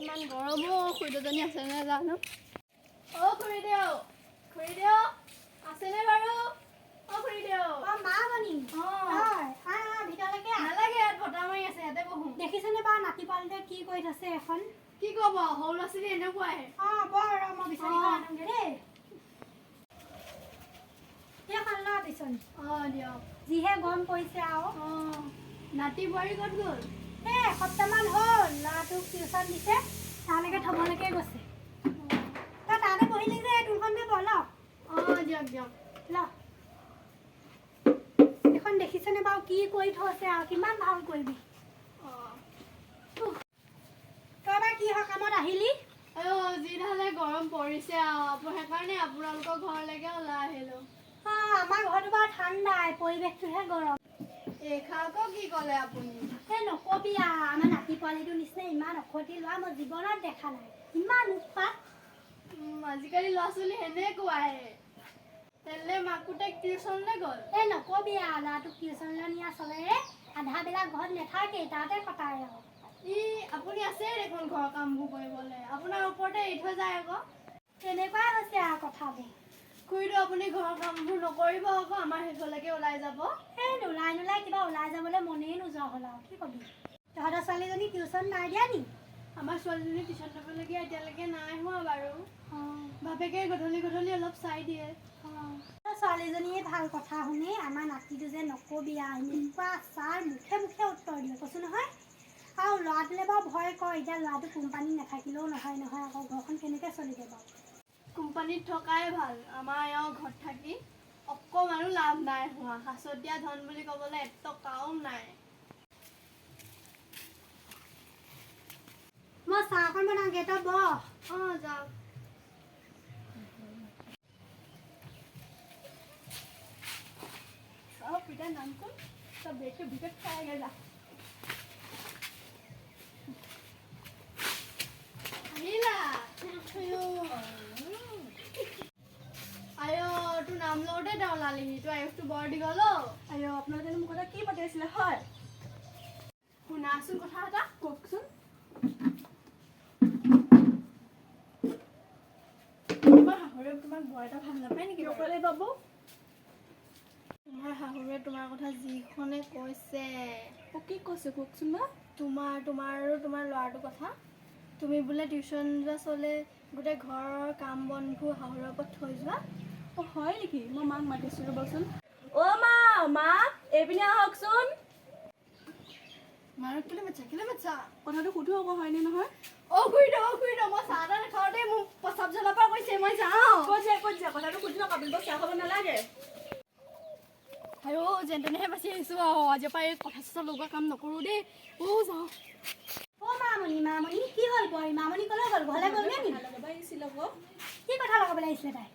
ইমান গৰমো খুৰীদেউজনী আছেনে জানো। খুৰীদেউ আছেনে বাৰু? খুৰীদেউ মামনি ভিতৰলৈকে নালাগে, ইয়াত বতাহ মাৰি আছে, ইয়াতে বহো। দেখিছেনে বাৰু নাতি পোৱালিটোৱে কি কৰি থৈছে এখন? কি ক'ব, সৰু ল'ৰা ছোৱালী এনেকুৱাই। বৰ মই বিচাৰিখন আনোগে দেই। সেইখন ল বিচনী। দিয়ক। যিহে গৰম পৰিছে আৰু। নাতি বোৱাৰী ক'ত গ'ল? এসপ্তাহমান হ'ল ল'ৰাটোক টিউচন দিছে, তালৈকে থ'বলৈকে গৈছে। তই তাতে বহিলি যে তোৰখনতে বৰ ল। দিয়ক দিয়ক। ল এখন দেখিছেনে বাৰু কি কৰি থৈছে আৰু কিমান ভাল কৰিবি। তই বা কি সকামত আহিলি? যিধালে গৰম পৰিছে আৰু সেইকাৰণে আপোনালোকৰ ঘৰলৈকে ওলাই আহিলোঁ। আমাৰ ঘৰটো বাৰু ঠাণ্ডাই, পৰিৱেশটোহে গৰম। আকৌ কি ক'লে আপুনি? নকবি আৰু আমাৰ নাতি পোৱালিটোৰ নিচিনা ইমান অখতি ল'ৰা মই জীৱনত দেখা নাই। ইমান উৎপাত। আজিকালি ল'ৰা ছোৱালী সেনেকুৱাই। তেলে মাক পুতেক টিউচনলৈ গ'ল? নকবি আৰু ল'ৰাটোক টিউচনলৈ নিয়া চলেৰে আধা বেলা ঘৰত নাথাকেই, তাতে কটাই আৰু। আপুনি আছে দেখোন ঘৰৰ কামবোৰ কৰিবলৈ, আপোনাৰ ওপৰতে এৰি থৈ যায় আকৌ। তেনেকুৱাই হৈছে আৰু কথাবোৰ। খুৰীদেউ আপুনি ঘৰৰ কামবোৰ নকৰিব আকৌ, আমাৰ সেইফালেকে ওলাই যাব। নোলাই কিবা ওলাই যাবলৈ মনেই নোযোৱা হ'ল আৰু কি কবি। তহঁতৰ ছোৱালীজনী টিউচন নাই দিয়া নি? আমাৰ ছোৱালীজনী টিউচন ল'বলগীয়া এতিয়ালৈকে নাই হোৱা বাৰু। বাপেকে গধূলি অলপ চাই দিয়ে। ছোৱালীজনীয়ে ভাল কথা শুনি, আমাৰ নাতিটো যে নকবি আৰু এনেকুৱা ছাৰ মুখে উত্তৰ দিয়ে কৈছোঁ নহয়। আৰু ল'ৰাটোলৈ বাৰু ভয় কৰ, এতিয়া ল'ৰাটো কোম্পানীত নাথাকিলেও নহয় আকৌ ঘৰখন কেনেকৈ চলিব বাৰু। কোম্পানীত থকাই ভাল, আমাৰ এওঁ ঘৰত থাকি অকণমানো লাভ নাই হোৱা। সাঁচতীয়া ধন বুলি ক'বলৈ এটকাও নাই। মই চাহ অকণ বনাওঁগে, তই বহ। যাওক। নামচোন তই বেগটো ভিতৰত খাই যা। তোৰ নাম লওঁতে তেওঁ ওলালিহি, তোৰ আয়ুসটো বৰ দীঘল। আপোনালোকে মোৰ কথা কি পাতি আছিলে হয়? শুনাচোন কথা এটা। কওকচোন। তোমাৰ শাহুৰে তোমাক বৰ এটা ভাল নাপায় নেকি? নকলে বাবু। তোমাৰ শাহুৰে তোমাৰ কথা যিখনে কৈছে। কি কৈছে কওকচোন মা? তোমাৰ আৰু তোমাৰ ল'ৰাটোৰ কথা। তুমি বোলে টিউচন যোৱা চলে, গোটেই ঘৰৰ কাম বনবোৰ শাহুৰৰ ওপৰত থৈ যোৱা। হয় নেকি? মই মাক মাতিছোঁ ৰ'বচোন। মা এইপিনে আহকচোন। মাৰক কেলে মাতিছা? কথাটো সুধো আকৌ হয়নে নহয়? খুৰীদেউ মই চাহ এটা নাখাওঁতে মোক প্ৰস্ৰাৱ জ্বলাৰ পৰা কৈছে, মই যাওঁ। ক'ত যা কথাটো সুধি লওক, আপুনি চাহ খাব নালাগে। যেন তেনেহে বাচি আহিছোঁ আৰু আজিৰ পৰা এই কথা চথা লগোৱা কাম নকৰোঁ দেই। যাওঁ। মামনি কি হ'ল বোৱাৰী? মামনি ক'লৈ গ'ল? ঘৰলৈ গ'লনে নি? কি কথা লগাবলৈ আহিছিলে তাই?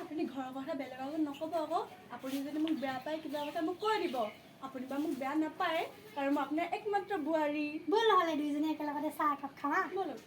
আপুনি ঘৰৰ কথা বেলেগৰ আগত নক'ব আকৌ। আপুনি যদি মোক বেয়া পায় কিবা কথা মোক কৈ দিব। আপুনি বা মোক বেয়া নাপায়, কাৰণ মই আপোনাৰ একমাত্ৰ বোৱাৰী। ব'ল নহ'লে দুইজনী একেলগতে চাহ একাপ খাওঁ। ব'লক।